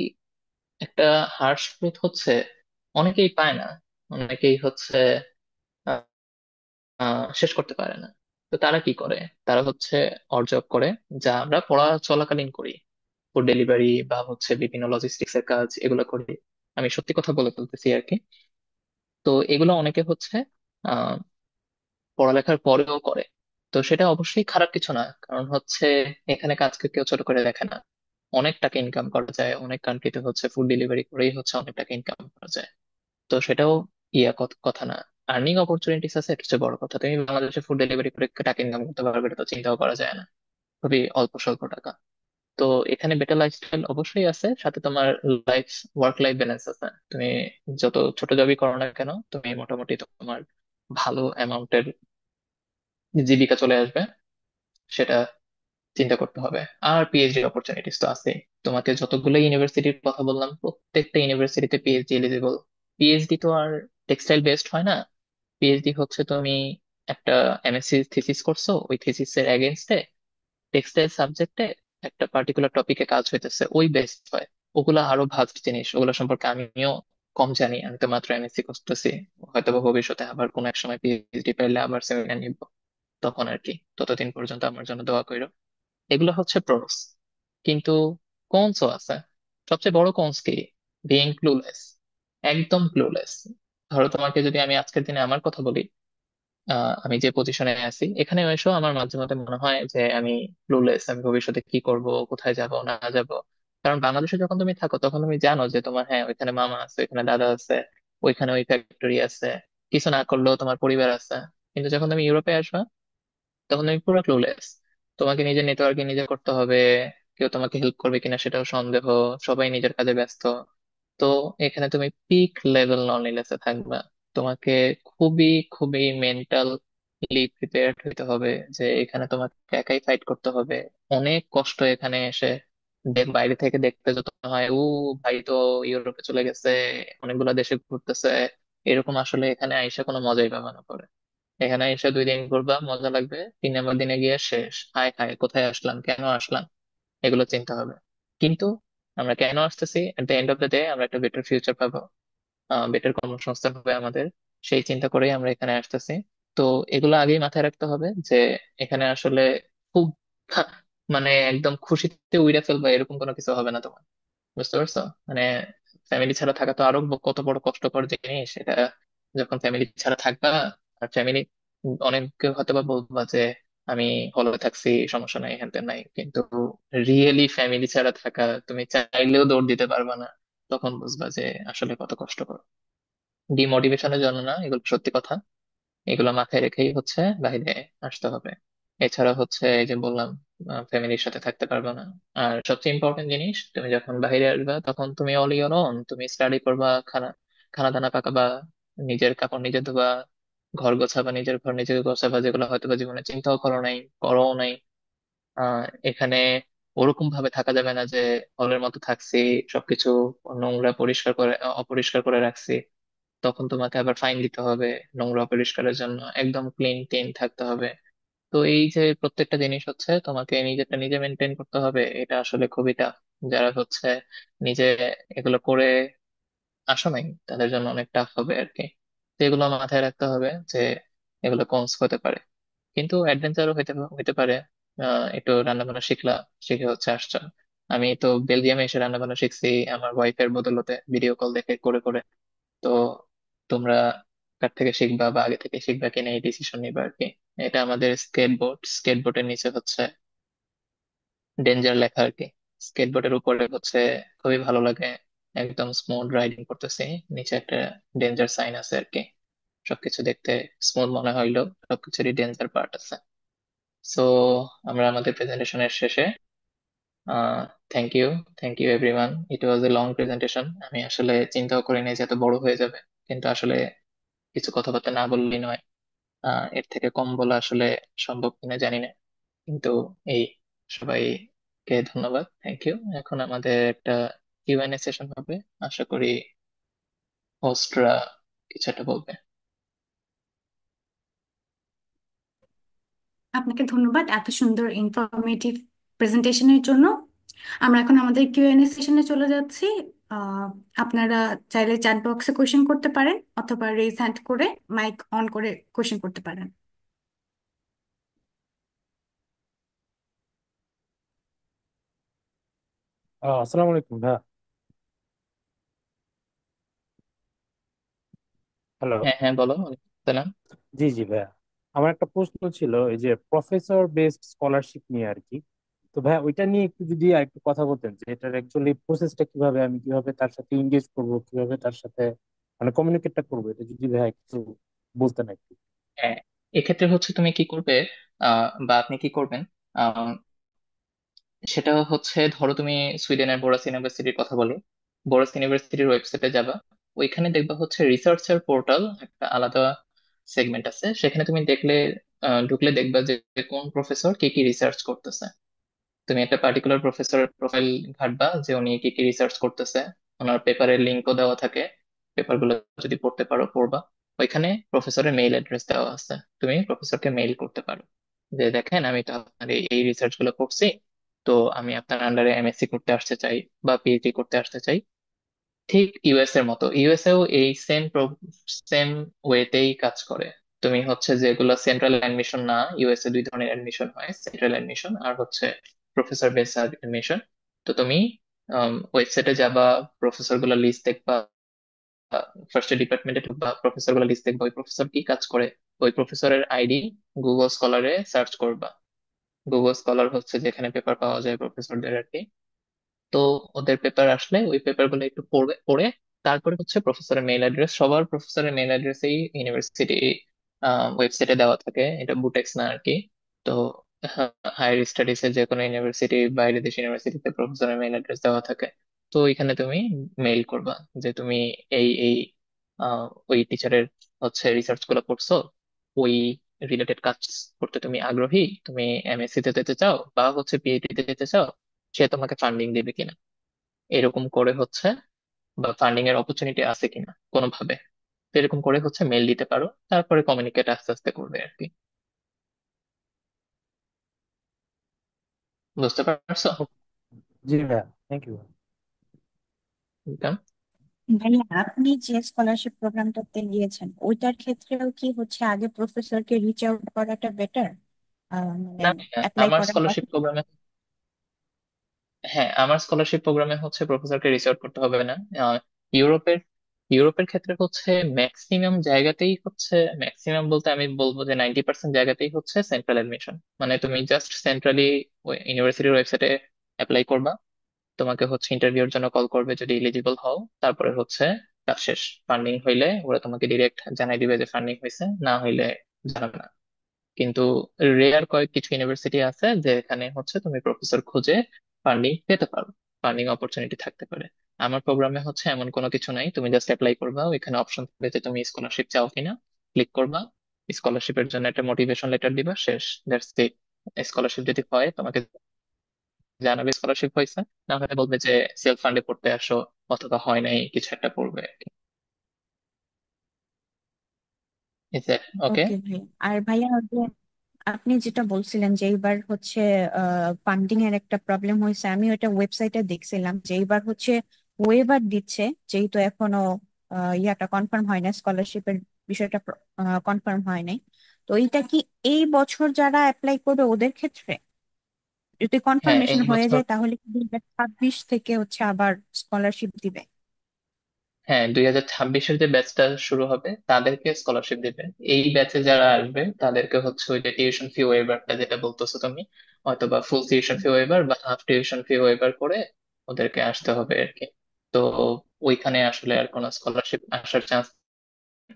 একটা হার্শ ট্রুথ হচ্ছে অনেকেই পায় না, অনেকেই হচ্ছে শেষ করতে পারে না। তো তারা কি করে? তারা হচ্ছে অর জব করে, যা আমরা পড়া চলাকালীন করি, ফুড ডেলিভারি বা হচ্ছে বিভিন্ন লজিস্টিক্স এর কাজ, এগুলো করি। আমি সত্যি কথা বলে ফেলতেছি আর কি। তো এগুলো অনেকে হচ্ছে আহ পড়ালেখার পরেও করে। তো সেটা অবশ্যই খারাপ কিছু না, কারণ হচ্ছে এখানে কাজকে কেউ ছোট করে দেখে না। অনেক টাকা ইনকাম করা যায়, অনেক কান্ট্রিতে হচ্ছে ফুড ডেলিভারি করেই হচ্ছে অনেক টাকা ইনকাম করা যায়। তো সেটাও কথা না। আর্নিং অপরচুনিটিস আছে, এটা হচ্ছে বড় কথা। তুমি বাংলাদেশে ফুড ডেলিভারি করে টাকা ইনকাম করতে পারবে, এটা তো চিন্তাও করা যায় না, খুবই অল্প স্বল্প টাকা। তো এখানে বেটার লাইফস্টাইল অবশ্যই আছে, সাথে তোমার লাইফ ওয়ার্ক লাইফ ব্যালেন্স আছে। তুমি যত ছোট জবই করো না কেন, তুমি মোটামুটি তোমার ভালো অ্যামাউন্টের জীবিকা চলে আসবে, সেটা চিন্তা করতে হবে। আর পিএইচডি অপরচুনিটিস তো আছে। তোমাকে যতগুলো ইউনিভার্সিটির কথা বললাম, প্রত্যেকটা ইউনিভার্সিটিতে পিএইচডি এলিজিবল। পিএইচডি তো আর টেক্সটাইল বেসড হয় না। পিএইচডি হচ্ছে তুমি একটা এমএসসি থিসিস করছো, ওই থিসিসের এগেনস্টে টেক্সটাইল সাবজেক্টে একটা পার্টিকুলার টপিকে কাজ হইতেছে, ওই বেসড হয়। ওগুলো আরো ভাস্ট জিনিস, ওগুলো সম্পর্কে আমিও কম জানি, আমি তো মাত্র এমএসসি করতেছি। হয়তো বা ভবিষ্যতে আবার কোনো এক সময় পিএইচডি পাইলে আবার সেমিনার নিব, তখন আর কি। ততদিন পর্যন্ত আমার জন্য দোয়া কইরো। এগুলো হচ্ছে প্রোস। কিন্তু কনসও আছে। সবচেয়ে বড় কনস কি? বিইং ক্লুলেস, একদম ক্লুলেস। ধরো তোমাকে যদি আমি আজকের দিনে আমার কথা বলি, আমি যে পজিশনে আছি এখানে এসো, আমার মাঝে মধ্যে মনে হয় যে আমি ক্লুলেস, আমি ভবিষ্যতে কি করব, কোথায় যাব না যাব। কারণ বাংলাদেশে যখন তুমি থাকো তখন তুমি জানো যে তোমার, হ্যাঁ, ওইখানে মামা আছে, ওইখানে দাদা আছে, ওইখানে ওই ফ্যাক্টরি আছে, কিছু না করলেও তোমার পরিবার আছে। কিন্তু যখন তুমি ইউরোপে আসবে তখন তুমি পুরো ক্লুলেস। তোমাকে নিজের নেটওয়ার্কিং নিজে করতে হবে, কেউ তোমাকে হেল্প করবে কিনা সেটাও সন্দেহ, সবাই নিজের কাজে ব্যস্ত। তো এখানে তুমি পিক লেভেল লনলিনেসে থাকবা। তোমাকে খুবই খুবই মেন্টালি প্রিপেয়ার্ড হইতে হবে, যে এখানে তোমাকে একাই ফাইট করতে হবে। অনেক কষ্ট এখানে এসে। বাইরে থেকে দেখতে যত হয়, ভাই তো ইউরোপে চলে গেছে, অনেকগুলো দেশে ঘুরতেছে, এরকম আসলে এখানে আইসা কোনো মজাই পাবা না পরে। এখানে এসে 2 দিন ঘুরবা, মজা লাগবে, 3 নম্বর দিনে গিয়ে শেষ, হায় হায় কোথায় আসলাম, কেন আসলাম, এগুলো চিন্তা হবে। কিন্তু আমরা কেন আসতেছি, at the end of the day আমরা একটা বেটার ফিউচার পাবো, বেটার কর্মসংস্থান হবে আমাদের, সেই চিন্তা করেই আমরা এখানে আসতেছি। তো এগুলো আগেই মাথায় রাখতে হবে যে এখানে আসলে খুব মানে একদম খুশিতে উড়ে ফেলবা এরকম কোনো কিছু হবে না তোমার। বুঝতে পারছো? মানে ফ্যামিলি ছাড়া থাকা তো আরো কত বড় কষ্টকর জিনিস এটা। যখন ফ্যামিলি ছাড়া থাকবা, আর ফ্যামিলি, অনেকে হয়তো বা বলবা যে আমি হলে থাকছি, সমস্যা নাই, হ্যান ত্যান নাই, কিন্তু রিয়েলি ফ্যামিলি ছাড়া থাকা, তুমি চাইলেও দৌড় দিতে পারবা না। তখন বুঝবা যে আসলে কত কষ্টকর। ডিমোটিভেশনের জন্য না, এগুলো সত্যি কথা। এগুলো মাথায় রেখেই হচ্ছে বাইরে আসতে হবে। এছাড়া হচ্ছে এই যে বললাম, ফ্যামিলির সাথে থাকতে পারবে না। আর সবচেয়ে ইম্পর্টেন্ট জিনিস, তুমি যখন বাইরে আসবে তখন তুমি অল ইওর ওন, তুমি স্টাডি করবা, খানা খানা দানা পাকাবা, নিজের কাপড় নিজে ধোবা, ঘর গোছাবা, নিজের ঘর নিজে গোছাবা, যেগুলো হয়তো বা জীবনে চিন্তাও করো নাই, করো নাই। এখানে ওরকম ভাবে থাকা যাবে না যে হলের মতো থাকছি, সবকিছু নোংরা পরিষ্কার করে অপরিষ্কার করে রাখছি, তখন তোমাকে আবার ফাইন দিতে হবে। নোংরা পরিষ্কারের জন্য একদম ক্লিন ক্লিন থাকতে হবে। তো এই যে প্রত্যেকটা জিনিস হচ্ছে তোমাকে নিজেরটা নিজে মেনটেন করতে হবে, এটা আসলে খুবই টাফ। যারা হচ্ছে নিজে এগুলো করে আসো নাই, তাদের জন্য অনেক টাফ হবে আর কি। তো এগুলো মাথায় রাখতে হবে যে এগুলো কনস হতে পারে, কিন্তু অ্যাডভেঞ্চারও হইতে হইতে পারে। একটু রান্না বান্না শিখলা, শিখে হচ্ছে আসছো। আমি তো বেলজিয়ামে এসে রান্না বান্না শিখছি আমার ওয়াইফের বদলতে, ভিডিও কল দেখে করে করে। তো তোমরা কার থেকে শিখবা বা আগে থেকে শিখবা কিনা এই ডিসিশন নিবা আর কি। এটা আমাদের স্কেটবোর্ডের নিচে হচ্ছে ডেঞ্জার লেখা আর কি। স্কেটবোর্ডের উপরে হচ্ছে খুবই ভালো লাগে, একদম স্মুথ রাইডিং করতেছি, নিচে একটা ডেঞ্জার সাইন আছে আর কি। সবকিছু দেখতে স্মুথ মনে হইলেও সবকিছুরই ডেঞ্জার পার্ট আছে। সো আমরা আমাদের প্রেজেন্টেশনের শেষে, thank you, thank you everyone. It was a long presentation. আমি আসলে চিন্তাও করিনি যে এত বড় হয়ে যাবে, কিন্তু আসলে কিছু কথাবার্তা না বললেই নয়। এর থেকে কম বলা আসলে সম্ভব কিনা জানি না, কিন্তু এই, সবাইকে ধন্যবাদ, থ্যাংক ইউ। এখন আমাদের একটা কিউএনএ সেশন হবে, আশা করি হোস্টরা কিছু একটা বলবে। আপনাকে ধন্যবাদ এত সুন্দর ইনফরমেটিভ প্রেজেন্টেশনের জন্য। আমরা এখন আমাদের কিউএনএ সেশনে চলে যাচ্ছি। আহ, আপনারা চাইলে চ্যাট বক্সে কোশ্চেন করতে পারেন অথবা রেজ হ্যান্ড করে মাইক অন করে কোশ্চেন করতে পারেন। আসসালামু আলাইকুম ভাইয়া। হ্যালো। হ্যাঁ হ্যাঁ, বলো, ওয়ালাইকুম আসসালাম। জি জি ভাইয়া, আমার একটা প্রশ্ন ছিল এই যে প্রফেসর বেসড স্কলারশিপ নিয়ে আর কি। তো ভাইয়া ওইটা নিয়ে একটু যদি আর একটু কথা বলতেন যে এটার অ্যাকচুয়ালি প্রসেসটা কিভাবে, আমি কিভাবে তার সাথে এঙ্গেজ করব, কিভাবে তার সাথে মানে কমিউনিকেটটা করবো, এটা যদি ভাইয়া একটু বলতেন একটু। হ্যাঁ, এক্ষেত্রে হচ্ছে তুমি কি করবে, বা আপনি কি করবেন, সেটা হচ্ছে ধরো তুমি সুইডেনের বোরাস ইউনিভার্সিটির কথা বলি। বোরাস ইউনিভার্সিটির ওয়েবসাইটে যাবা, ওইখানে দেখবা হচ্ছে রিসার্চার পোর্টাল, একটা আলাদা সেগমেন্ট আছে। সেখানে তুমি দেখলে, ঢুকলে দেখবা যে কোন প্রফেসর কি কি রিসার্চ করতেছে। তুমি একটা পার্টিকুলার প্রফেসরের প্রোফাইল ঘাটবা যে উনি কি কি রিসার্চ করতেছে। ওনার পেপারের লিঙ্কও দেওয়া থাকে, পেপারগুলো যদি পড়তে পারো পড়বা। ওইখানে প্রফেসরের মেইল অ্যাড্রেস দেওয়া আছে, তুমি প্রফেসরকে মেইল করতে পারো যে দেখেন আমি তো আপনার এই রিসার্চ গুলো করছি, তো আমি আপনার আন্ডারে এমএসসি করতে আসতে চাই বা পিএইচডি করতে আসতে চাই। ঠিক ইউএস এর মতো, ইউএসএও এই সেম ওয়েতেই কাজ করে। তুমি হচ্ছে যেগুলো সেন্ট্রাল অ্যাডমিশন না, ইউএসএ দুই ধরনের অ্যাডমিশন হয়, সেন্ট্রাল অ্যাডমিশন আর হচ্ছে প্রফেসর বেস অ্যাডমিশন। তো তুমি ওয়েবসাইটে যাবা, প্রফেসর গুলো লিস্ট দেখবা, ফার্স্ট ডিপার্টমেন্টে ঢুকবা, প্রফেসর গুলো লিস্ট দেখবা, ওই প্রফেসর কি কাজ করে, ওই প্রফেসরের আইডি গুগল স্কলারে সার্চ করবা। গুগল স্কলার হচ্ছে যেখানে পেপার পাওয়া যায় প্রফেসরদের আর কি। তো ওদের পেপার আসলে ওই পেপার গুলো একটু পড়বে, পড়ে তারপরে হচ্ছে প্রফেসরের মেইল অ্যাড্রেস, সবার প্রফেসরের মেইল অ্যাড্রেসেই ইউনিভার্সিটি ওয়েবসাইটে দেওয়া থাকে, এটা বুটেক্স না আর কি। তো হায়ার স্টাডিজ এর যে কোনো ইউনিভার্সিটি, বাইরে দেশ ইউনিভার্সিটিতে প্রফেসরের মেইল অ্যাড্রেস দেওয়া থাকে। তো এখানে তুমি মেইল করবা যে তুমি এই ওই টিচারের হচ্ছে রিসার্চ গুলো করছো, ওই রিলেটেড কাজ করতে তুমি আগ্রহী, তুমি এমএসসি তে যেতে চাও বা হচ্ছে পিএইচডি তে যেতে চাও, সে তোমাকে ফান্ডিং দিবে কিনা, এরকম করে হচ্ছে, বা ফান্ডিং এর অপরচুনিটি আছে কিনা কোনোভাবে, তো এরকম করে হচ্ছে মেল দিতে পারো, তারপরে কমিউনিকেট আস্তে আস্তে করবে আর কি। বুঝতে পারছো? জি ভাইয়া, থ্যাংক ইউ। বুঝলাম। ভাইয়া, আপনি যে স্কলারশিপ প্রোগ্রামটাতে গিয়েছেন ওইটার ক্ষেত্রেও কি হচ্ছে আগে প্রফেসরকে রিচ আউট করাটা বেটার, মানে না না, অ্যাপ্লাই আমার করার স্কলারশিপ আগে? প্রোগ্রামে, হ্যাঁ আমার স্কলারশিপ প্রোগ্রামে হচ্ছে প্রফেসরকে রিচ আউট করতে হবে না। ইউরোপের ইউরোপের ক্ষেত্রে হচ্ছে ম্যাক্সিমাম জায়গাতেই হচ্ছে, ম্যাক্সিমাম বলতে আমি বলবো যে 90% জায়গাতেই হচ্ছে সেন্ট্রাল এডমিশন। মানে তুমি জাস্ট সেন্ট্রালি ইউনিভার্সিটির ওয়েবসাইটে অ্যাপ্লাই করবা, তোমাকে হচ্ছে ইন্টারভিউর জন্য কল করবে যদি এলিজিবল হও, তারপরে হচ্ছে কাজ শেষ। ফান্ডিং হইলে ওরা তোমাকে ডিরেক্ট জানাই দিবে যে ফান্ডিং হয়েছে, না হইলে জানাবে না। কিন্তু রেয়ার কয়েক কিছু ইউনিভার্সিটি আছে যেখানে হচ্ছে তুমি প্রফেসর খুঁজে ফান্ডিং পেতে পারো, ফান্ডিং অপরচুনিটি থাকতে পারে। আমার প্রোগ্রামে হচ্ছে এমন কোনো কিছু নাই, তুমি জাস্ট অ্যাপ্লাই করবা, ওইখানে অপশন থাকবে যে তুমি স্কলারশিপ চাও কিনা, ক্লিক করবা, স্কলারশিপের জন্য একটা মোটিভেশন লেটার দিবা, শেষ, দ্যাটস ইট। স্কলারশিপ যদি হয় তোমাকে জানাবে স্কলারশিপ হয়েছে, না হলে বলবে যে সেলফ ফান্ডে পড়তে আসো, অথবা হয় নাই কিছু একটা পড়বে আর কি। ওকে। ওকে ভাই। আর ভাইয়া, ওই যে আপনি যেটা বলছিলেন যে এইবার হচ্ছে ফান্ডিং এর একটা প্রবলেম হয়েছে, আমি ওটা ওয়েবসাইটে দেখছিলাম যে এইবার হচ্ছে ওয়েবার দিচ্ছে, যেহেতু এখনো ইয়াটা কনফার্ম হয় না, স্কলারশিপের বিষয়টা কনফার্ম হয় নাই। তো এইটা কি এই বছর যারা অ্যাপ্লাই করবে ওদের ক্ষেত্রে যদি হ্যাঁ কনফার্মেশন এই হয়ে বছর, যায় তাহলে কি 2026 থেকে হচ্ছে আবার স্কলারশিপ দিবে? হ্যাঁ, 2026-এর যে ব্যাচটা শুরু হবে তাদেরকে স্কলারশিপ দেবে। এই ব্যাচে যারা আসবে তাদেরকে হচ্ছে ওই যে টিউশন ফি ওয়েভারটা যেটা বলতেছো তুমি, হয়তো বা ফুল টিউশন ফি ওয়েভার বা হাফ টিউশন ফি ওয়েভার করে ওদেরকে আসতে হবে আর কি। তো ওইখানে আসলে আর কোনো স্কলারশিপ আসার চান্স,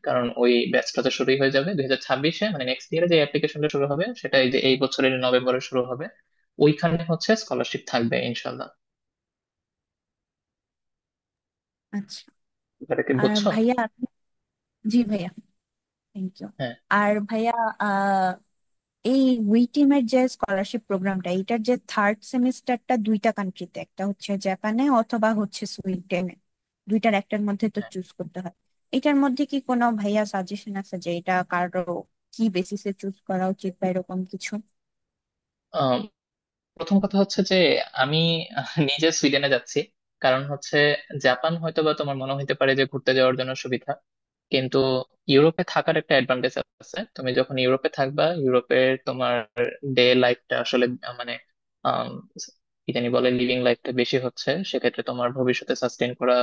কারণ ওই ব্যাচটা তো শুরুই হয়ে যাবে 2026-এ, মানে নেক্সট ইয়ারে যে অ্যাপ্লিকেশনটা শুরু হবে সেটা এই যে এই বছরের নভেম্বরে শুরু হবে। ওইখানে হচ্ছে স্কলারশিপ থাকবে ইনশাল্লাহ। আচ্ছা। এটা কি আর বুঝছো? ভাইয়া জি ভাইয়া, থ্যাংক ইউ। হ্যাঁ। আর ভাইয়া এই উইটিমের যে স্কলারশিপ প্রোগ্রামটা, এটার যে থার্ড সেমিস্টারটা দুইটা কান্ট্রিতে, একটা হচ্ছে জাপানে অথবা হচ্ছে সুইডেনে, দুইটার একটার মধ্যে তো চুজ করতে হয়। এটার মধ্যে কি কোনো ভাইয়া সাজেশন আছে যে এটা কারো কি বেসিসে চুজ করা উচিত বা এরকম কিছু? হ্যাঁ, প্রথম কথা হচ্ছে যে আমি নিজে সুইডেনে যাচ্ছি, কারণ হচ্ছে জাপান হয়তো বা তোমার মনে হইতে পারে যে ঘুরতে যাওয়ার জন্য সুবিধা, কিন্তু ইউরোপে থাকার একটা অ্যাডভান্টেজ আছে। তুমি যখন ইউরোপে থাকবা, ইউরোপের তোমার ডে লাইফটা আসলে মানে আম, কি জানি বলে, লিভিং লাইফটা বেশি হচ্ছে, সেক্ষেত্রে তোমার ভবিষ্যতে সাস্টেন করা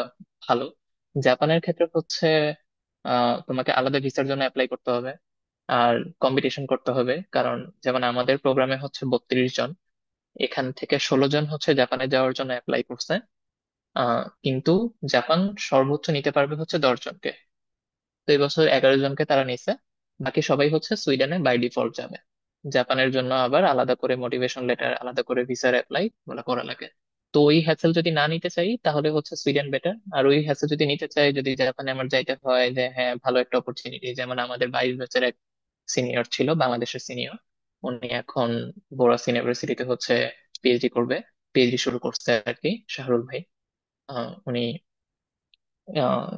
ভালো। জাপানের ক্ষেত্রে হচ্ছে তোমাকে আলাদা ভিসার জন্য অ্যাপ্লাই করতে হবে, আর কম্পিটিশন করতে হবে, কারণ যেমন আমাদের প্রোগ্রামে হচ্ছে 32 জন, এখান থেকে 16 জন হচ্ছে জাপানে যাওয়ার জন্য অ্যাপ্লাই করছে। কিন্তু জাপান সর্বোচ্চ নিতে পারবে হচ্ছে 10 জনকে। তো এই বছর 11 জনকে তারা নিছে, বাকি সবাই হচ্ছে সুইডেনে বাই ডিফল্ট যাবে। জাপানের জন্য আবার আলাদা করে মোটিভেশন লেটার, আলাদা করে ভিসার অ্যাপ্লাই বলে করা লাগে। তো ওই হ্যাসেল যদি না নিতে চাই তাহলে হচ্ছে সুইডেন বেটার, আর ওই হ্যাসেল যদি নিতে চাই, যদি জাপানে আমার যাইতে হয় যে হ্যাঁ ভালো একটা অপরচুনিটি, যেমন আমাদের 22 বছর এক সিনিয়র ছিল, বাংলাদেশের সিনিয়র, উনি এখন বোরাস ইউনিভার্সিটিতে হচ্ছে পিএইচডি করবে, পিএইচডি শুরু করছে আর কি, শাহরুল ভাই। উনি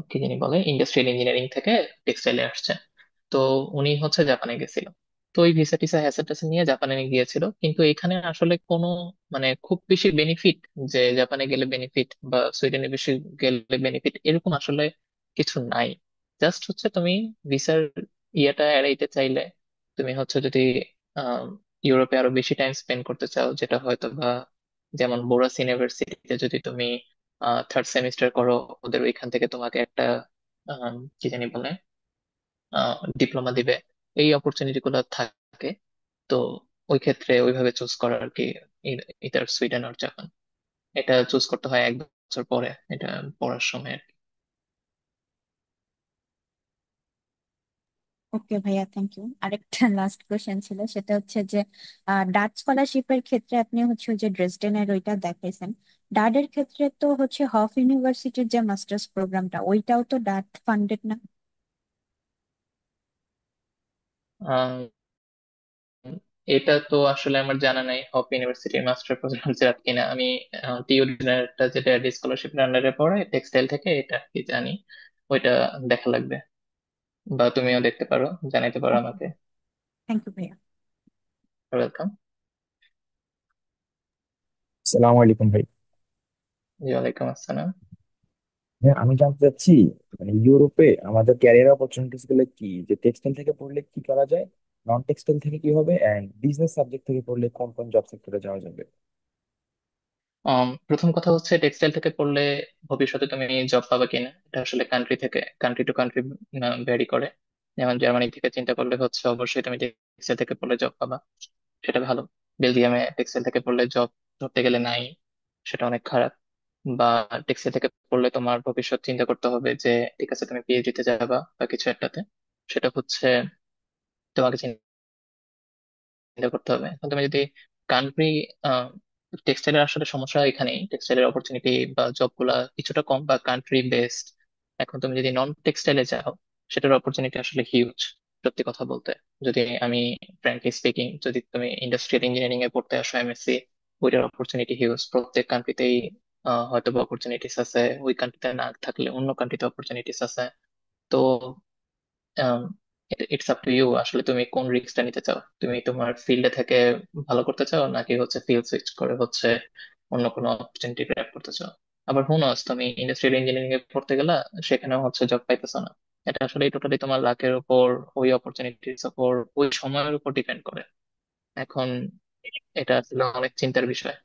কি জানি বলে, ইন্ডাস্ট্রিয়াল ইঞ্জিনিয়ারিং থেকে টেক্সটাইলে আসছে। তো উনি হচ্ছে জাপানে গেছিল, তো ওই ভিসা টিসা হ্যাসেল ট্যাসেল নিয়ে জাপানে গিয়েছিল, কিন্তু এখানে আসলে কোনো মানে খুব বেশি বেনিফিট, যে জাপানে গেলে বেনিফিট বা সুইডেনে বেশি গেলে বেনিফিট, এরকম আসলে কিছু নাই। জাস্ট হচ্ছে তুমি ভিসার ইয়েটা এড়াইতে চাইলে, তুমি হচ্ছে যদি আহ ইউরোপে আরো বেশি টাইম স্পেন্ড করতে চাও, যেটা হয়তো বা যেমন বোরাস ইউনিভার্সিটিতে যদি তুমি থার্ড সেমিস্টার করো, ওদের ওইখান থেকে তোমাকে একটা কি জানি বলে ডিপ্লোমা দিবে, এই অপরচুনিটি গুলো থাকে। তো ওই ক্ষেত্রে ওইভাবে চুজ করার আর কি, ইদার সুইডেন আর জাপান, এটা চুজ করতে হয় 1 বছর পরে, এটা পড়ার সময় আর কি। ওকে ভাইয়া, থ্যাংক ইউ। আরেকটা লাস্ট কোশ্চেন ছিল, সেটা হচ্ছে যে ডাচ স্কলারশিপের ক্ষেত্রে আপনি হচ্ছে ওই যে ড্রেসডেনের ওইটা দেখাইছেন, ডাডের ক্ষেত্রে তো হচ্ছে হফ ইউনিভার্সিটির যে মাস্টার্স প্রোগ্রামটা, ওইটাও তো ডাট ফান্ডেড না? আহ, এটা তো আসলে আমার জানা নাই হপ ইউনিভার্সিটির মাস্টার প্রোগ্রাম জেরাত কিনা। আমি টিউডিনেরটা যেটা স্কলারশিপ আন্ডারে পড়ে টেক্সটাইল থেকে, এটা কি জানি, ওইটা দেখা লাগবে, বা তুমিও দেখতে পারো, জানাইতে পারো ওকে, আমাকে। থ্যাংক ইউ ভাইয়া। ওয়েলকাম। সালাম আলাইকুম ভাই। জি, ওয়ালাইকুম আসসালাম। হ্যাঁ, আমি জানতে চাচ্ছি মানে ইউরোপে আমাদের ক্যারিয়ার অপরচুনিটিস গুলো কি, যে টেক্সটাইল থেকে পড়লে কি করা যায়, নন টেক্সটাইল থেকে কি হবে, এন্ড বিজনেস সাবজেক্ট থেকে পড়লে কোন কোন জব সেক্টরে যাওয়া যাবে? প্রথম কথা হচ্ছে টেক্সটাইল থেকে পড়লে ভবিষ্যতে তুমি জব পাবে কিনা, এটা আসলে কান্ট্রি থেকে কান্ট্রি টু কান্ট্রি ভ্যারি করে। যেমন জার্মানি থেকে চিন্তা করলে হচ্ছে অবশ্যই তুমি টেক্সটাইল থেকে পড়লে জব পাবা, সেটা ভালো। বেলজিয়ামে টেক্সটাইল থেকে পড়লে জব ধরতে গেলে নাই, সেটা অনেক খারাপ। বা টেক্সটাইল থেকে পড়লে তোমার ভবিষ্যৎ চিন্তা করতে হবে যে ঠিক আছে তুমি পিএইচডি তে যাবা বা কিছু একটাতে, সেটা হচ্ছে তোমাকে চিন্তা করতে হবে। এখন তুমি যদি কান্ট্রি, টেক্সটাইলের আসলে সমস্যা এখানেই, টেক্সটাইলের অপরচুনিটি বা জব গুলা কিছুটা কম বা কান্ট্রি বেসড। এখন তুমি যদি নন টেক্সটাইলে যাও, সেটার অপরচুনিটি আসলে হিউজ, সত্যি কথা বলতে। যদি আমি ফ্র্যাঙ্কলি স্পিকিং, যদি তুমি ইন্ডাস্ট্রিয়াল ইঞ্জিনিয়ারিং এ পড়তে আসো এমএসসি, ওইটার অপরচুনিটি হিউজ, প্রত্যেক কান্ট্রিতেই হয়তো বা অপরচুনিটিস আছে, ওই কান্ট্রিতে না থাকলে অন্য কান্ট্রিতে অপরচুনিটিস আছে। তো ইটস আপ টু ইউ, আসলে তুমি কোন রিস্কটা নিতে চাও, তুমি তোমার ফিল্ডে থেকে ভালো করতে চাও, নাকি হচ্ছে ফিল্ড সুইচ করে হচ্ছে অন্য কোনো অপরচুনিটি গ্র্যাব করতে চাও। আবার হুনস তুমি ইন্ডাস্ট্রিয়াল ইঞ্জিনিয়ারিং এ পড়তে গেলা, সেখানেও হচ্ছে জব পাইতেছো না। এটা আসলে টোটালি তোমার লাকের উপর, ওই অপরচুনিটির উপর, ওই সময়ের উপর ডিপেন্ড করে। এখন এটা আসলে অনেক চিন্তার বিষয়।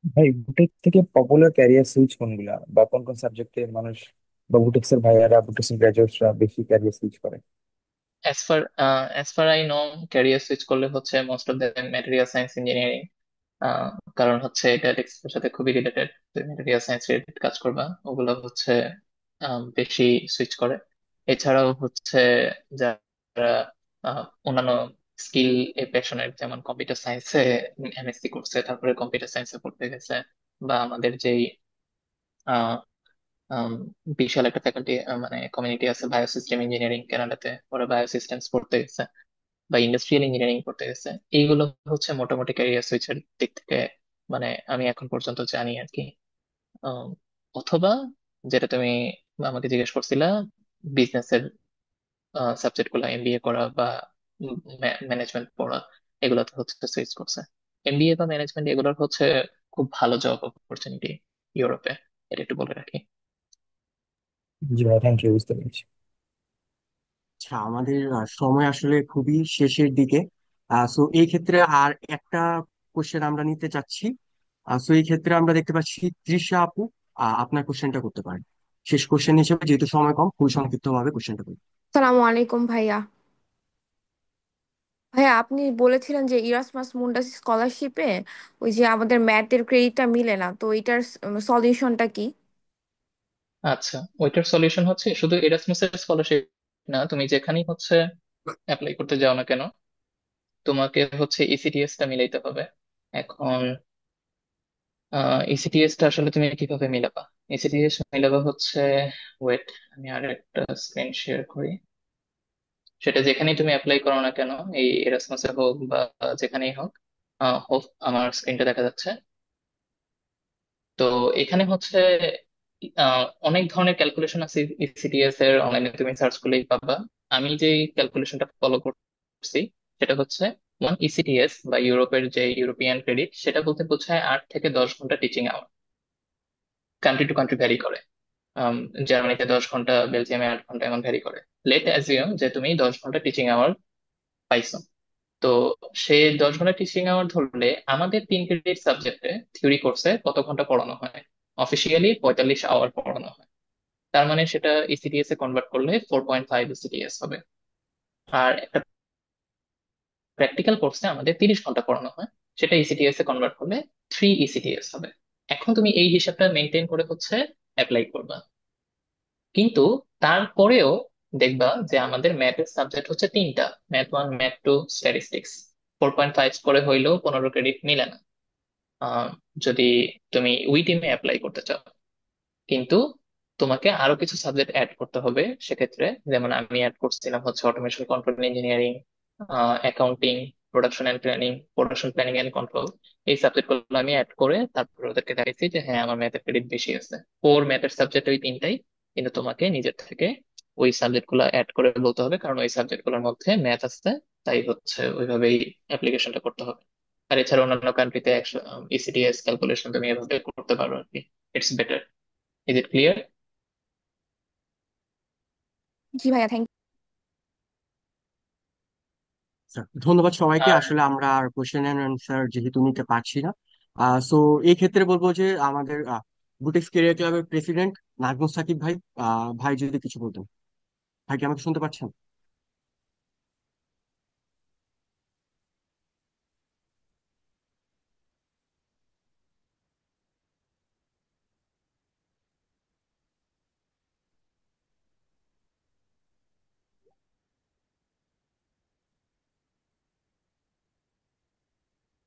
ভাই বুটেক থেকে পপুলার ক্যারিয়ার সুইচ কোনগুলা, বা কোন কোন সাবজেক্টে মানুষ বা বুটেক্স এর ভাইয়ারা, বুটেক্স গ্রাজুয়েটসরা বেশি ক্যারিয়ার সুইচ করে? As far I know, career switch করলে হচ্ছে most of the material science engineering. কারণ হচ্ছে এটা টেক্সটের সাথে খুবই রিলেটেড। ম্যাটেরিয়াল সায়েন্স রিলেটেড কাজ করবা, ওগুলো হচ্ছে বেশি সুইচ করে। এছাড়াও হচ্ছে যারা অন্যান্য স্কিল এ প্যাশনের, যেমন কম্পিউটার সায়েন্সে এমএসসি করছে, তারপরে কম্পিউটার সায়েন্সে পড়তে গেছে, বা আমাদের যেই আহ, আম, বিশাল একটা ফ্যাকাল্টি মানে কমিউনিটি আছে বায়োসিস্টেম ইঞ্জিনিয়ারিং কানাডাতে, ওরা বায়োসিস্টেমস পড়তে গেছে বা ইন্ডাস্ট্রিয়াল ইঞ্জিনিয়ারিং পড়তে গেছে। এইগুলো হচ্ছে মোটামুটি ক্যারিয়ার সুইচের দিক থেকে মানে আমি এখন পর্যন্ত জানি আর কি। আম, অথবা যেটা তুমি আমাকে জিজ্ঞেস করছিলা, বিজনেসের সাবজেক্ট গুলো এমবিএ করা বা ম্যানেজমেন্ট পড়া, এগুলোতে হচ্ছে সুইচ করছে। এমবিএ বা ম্যানেজমেন্ট এগুলোর হচ্ছে খুব ভালো জব অপরচুনিটি ইউরোপে, এটা একটু বলে রাখি। জি ভাই, থ্যাংক ইউ, বুঝতে পেরেছি। আচ্ছা, আমাদের সময় আসলে খুবই শেষের দিকে। সো এই ক্ষেত্রে আর একটা কোশ্চেন আমরা নিতে চাচ্ছি। সো এই ক্ষেত্রে আমরা দেখতে পাচ্ছি তৃষা আপু, আপনার কোশ্চেনটা করতে পারেন শেষ কোশ্চেন হিসেবে, যেহেতু সময় কম, খুবই সংক্ষিপ্ত ভাবে কোশ্চেনটা করুন। সালামু আলাইকুম ভাইয়া। ভাইয়া আপনি বলেছিলেন যে ইরাসমাস মুন্ডাস স্কলারশিপে ওই যে আমাদের ম্যাথের ক্রেডিটটা মিলে না, তো এটার সলিউশনটা কি? আচ্ছা, ওইটার সলিউশন হচ্ছে শুধু এরাসমাসের স্কলারশিপ না, তুমি যেখানেই হচ্ছে অ্যাপ্লাই করতে যাও না কেন, তোমাকে হচ্ছে ইসিটিএস টা মিলাইতে হবে। এখন ইসিটিএস টা আসলে তুমি কিভাবে মিলাবা? ইসিটিএস মিলাবা হচ্ছে, ওয়েট, আমি আর একটা স্ক্রিন শেয়ার করি। সেটা যেখানেই তুমি অ্যাপ্লাই করো না কেন, এই এরাসমাসে হোক বা যেখানেই হোক, হোক, আমার স্ক্রিনটা দেখা যাচ্ছে। তো এখানে হচ্ছে অনেক ধরনের ক্যালকুলেশন আছে ইসিটিএস এর, অনলাইনে তুমি সার্চ করলেই পাবা। আমি যে ক্যালকুলেশনটা ফলো করছি সেটা হচ্ছে 1 ইসিটিএস বা ইউরোপের যে ইউরোপিয়ান ক্রেডিট, সেটা বলতে বোঝায় 8 থেকে 10 ঘন্টা teaching hour. Country to country vary করে। আম, জার্মানিতে 10 ঘন্টা, বেলজিয়ামে 8 ঘন্টা, এমন ভ্যারি করে। লেট অ্যাজিউম যে তুমি 10 ঘন্টা টিচিং আওয়ার পাইছো। তো সে 10 ঘন্টা টিচিং আওয়ার ধরলে আমাদের 3 ক্রেডিট সাবজেক্টে থিওরি কোর্সে কত ঘন্টা পড়ানো হয়? অফিসিয়ালি 45 আওয়ার পড়ানো হয়। তার মানে সেটা ইসিডিএস এ কনভার্ট করলে 4.5 ইসিডিএস হবে। আর একটা প্র্যাকটিক্যাল কোর্সে আমাদের 30 ঘন্টা পড়ানো হয়, সেটা ইসিডিএস এ কনভার্ট করলে 3 ইসিডিএস হবে। এখন তুমি এই হিসাবটা মেনটেন করে হচ্ছে অ্যাপ্লাই করবা। কিন্তু তারপরেও দেখবা যে আমাদের ম্যাথের সাবজেক্ট হচ্ছে 3টা, ম্যাথ 1, ম্যাথ 2, স্ট্যাটিস্টিক্স। 4.5 করে হইলেও 15 ক্রেডিট মিলে না আহ, যদি তুমি ওই টিমে অ্যাপ্লাই করতে চাও। কিন্তু তোমাকে আরো কিছু সাবজেক্ট অ্যাড করতে হবে সেক্ষেত্রে। যেমন আমি অ্যাড করছিলাম হচ্ছে automation control engineering, accounting, production planning and control. এই সাবজেক্ট গুলো আমি অ্যাড করে তারপরে ওদেরকে দেখাইছি যে হ্যাঁ, আমার ম্যাথের ক্রেডিট বেশি আছে। ওর ম্যাথের সাবজেক্ট ওই 3টাই, কিন্তু তোমাকে নিজের থেকে ওই সাবজেক্ট গুলো অ্যাড করে বলতে হবে, কারণ ওই সাবজেক্ট গুলোর মধ্যে ম্যাথ আছে। তাই হচ্ছে ওইভাবেই অ্যাপ্লিকেশনটা করতে হবে। আর এছাড়া অন্যান্য কান্ট্রিতে ইসিডিএস ক্যালকুলেশন তুমি এভাবে করতে পারো আর কি। It's better. Is it clear? জি ভাইয়া, থ্যাংক। আচ্ছা, ধন্যবাদ সবাইকে। আর আসলে আমরা আর কোশ্চেন এন্ড অ্যান্সার যেহেতু নিতে পারছি না, সো এই ক্ষেত্রে বলবো যে আমাদের বুটিক্স ক্যারিয়ার ক্লাবের প্রেসিডেন্ট নাজমুল সাকিব ভাই, ভাই যদি কিছু বলতেন। ভাই কি আমাকে শুনতে পাচ্ছেন?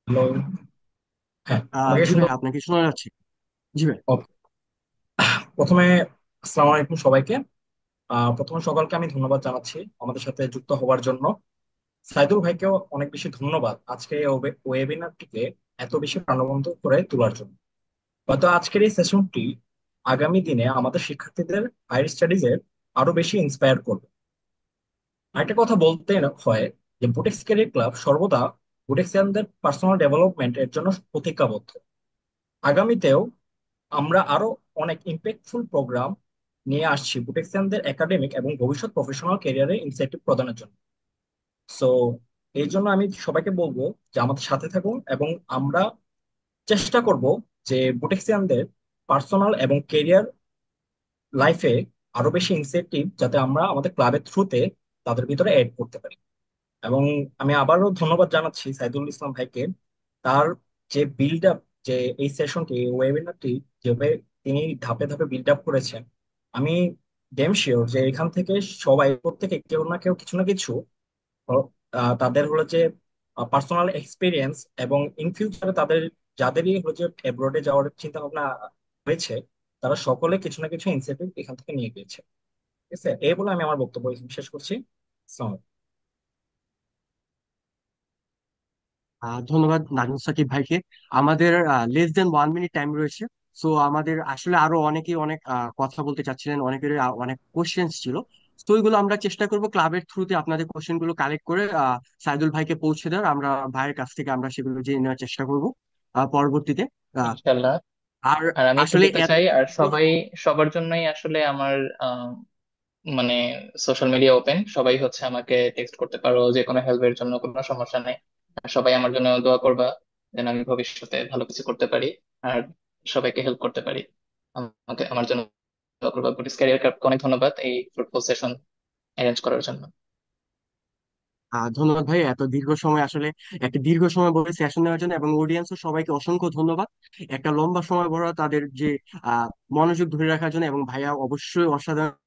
হ্যালো। হ্যাঁ, আমাকে জি শুনতে? ভাই, আপনাকে শোনা যাচ্ছে। জি ভাই। ওকে। প্রথমে আসসালামু আলাইকুম সবাইকে। প্রথমে সকলকে আমি ধন্যবাদ জানাচ্ছি আমাদের সাথে যুক্ত হওয়ার জন্য। সাইদুল ভাইকেও অনেক বেশি ধন্যবাদ আজকে এই ওয়েবিনারটিকে এত বেশি প্রাণবন্ত করে তোলার জন্য। হয়তো আজকের এই সেশনটি আগামী দিনে আমাদের শিক্ষার্থীদের হায়ার স্টাডিজ এর আরো বেশি ইন্সপায়ার করবে। আরেকটা কথা বলতে হয় যে বুটেক্স ক্যারিয়ার ক্লাব সর্বদা বুটেক্সিয়ানদের পার্সোনাল ডেভেলপমেন্ট এর জন্য প্রতিজ্ঞাবদ্ধ। আগামীতেও আমরা আরো অনেক ইম্প্যাক্টফুল প্রোগ্রাম নিয়ে আসছি বুটেক্সিয়ানদের একাডেমিক এবং ভবিষ্যৎ প্রফেশনাল ক্যারিয়ারে ইনসেন্টিভ প্রদানের জন্য। সো এই জন্য আমি সবাইকে বলবো যে আমাদের সাথে থাকুন, এবং আমরা চেষ্টা করব যে বুটেক্সিয়ানদের পার্সোনাল এবং কেরিয়ার লাইফে আরো বেশি ইনসেন্টিভ যাতে আমরা আমাদের ক্লাবের থ্রুতে তাদের ভিতরে এড করতে পারি। এবং আমি আবারও ধন্যবাদ জানাচ্ছি সাইদুল ইসলাম ভাইকে, তার যে বিল্ড আপ, যে এই সেশনটি, এই ওয়েবিনারটি যেভাবে তিনি ধাপে ধাপে বিল্ড আপ করেছেন, আমি ডেম শিওর যে এখান থেকে সবাই, প্রত্যেকে কেউ না কেউ কিছু না কিছু তাদের হলো যে পার্সোনাল এক্সপিরিয়েন্স এবং ইন ফিউচারে তাদের যাদেরই হলো যে এব্রোডে যাওয়ার চিন্তা ভাবনা হয়েছে, তারা সকলে কিছু না কিছু ইনসেন্টিভ এখান থেকে নিয়ে গিয়েছে। ঠিক আছে, এই বলে আমি আমার বক্তব্য এখানে শেষ করছি। আসসালামু আলাইকুম। ধন্যবাদ নাজমুল সাকিব ভাইকে। আমাদের less than 1 মিনিট টাইম রয়েছে। সো আমাদের আসলে আরো অনেকেই অনেক কথা বলতে চাচ্ছিলেন, অনেকের অনেক কোশ্চেন্স ছিল। তো ওইগুলো আমরা চেষ্টা করব ক্লাবের থ্রুতে আপনাদের কোশ্চেন গুলো কালেক্ট করে সাইদুল ভাইকে পৌঁছে দেওয়ার। আমরা ভাইয়ের কাছ থেকে আমরা সেগুলো জেনে নেওয়ার চেষ্টা করব পরবর্তীতে। আহ, ইনশাল্লাহ। আর আর আমি একটু আসলে বলতে চাই, আর সবাই, সবার জন্যই আসলে আমার মানে সোশ্যাল মিডিয়া ওপেন, সবাই হচ্ছে আমাকে টেক্সট করতে পারো যে কোনো হেল্পের জন্য, কোনো সমস্যা নেই। আর সবাই আমার জন্য দোয়া করবা যেন আমি ভবিষ্যতে ভালো কিছু করতে পারি আর সবাইকে হেল্প করতে পারি। আমাকে, আমার জন্য দোয়া করবা। বুটিস ক্যারিয়ার ক্লাবকে অনেক ধন্যবাদ এই ফ্রুটফুল সেশন অ্যারেঞ্জ করার জন্য। ধন্যবাদ ভাই, এত দীর্ঘ সময় আসলে একটা দীর্ঘ সময় বলে সেশন নেওয়ার জন্য, এবং অডিয়েন্সও সবাইকে অসংখ্য ধন্যবাদ একটা লম্বা সময় বড় তাদের যে মনোযোগ ধরে রাখার জন্য। এবং ভাইয়া অবশ্যই অসাধারণ